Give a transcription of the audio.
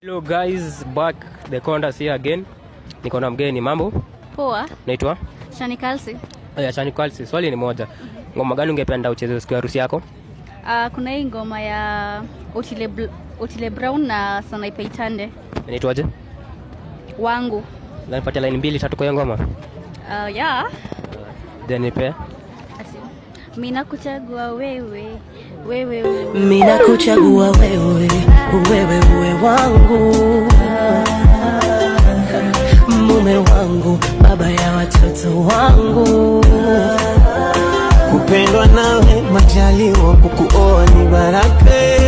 Hello guys, back the Condas here again. Niko na mgeni. Mambo? Poa. Naitwa Shani Kalsi. Shani Kalsi. Swali ni moja. Ngoma gani ungependa ucheze siku ya harusi yako? Kuna hii ngoma ya Otile Brown na Sanapei Tande. Inaitwaje? Wangu. Unanipatia line 2-3 kwa ngoma? Yeah. Then nipe. Mimi nakuchagua wewe. Mimi nakuchagua wewe. Wewe uwe wangu. Mume wangu, baba ya watoto wangu. Kupendwa nawe, majaliwa kukuoa ni baraka.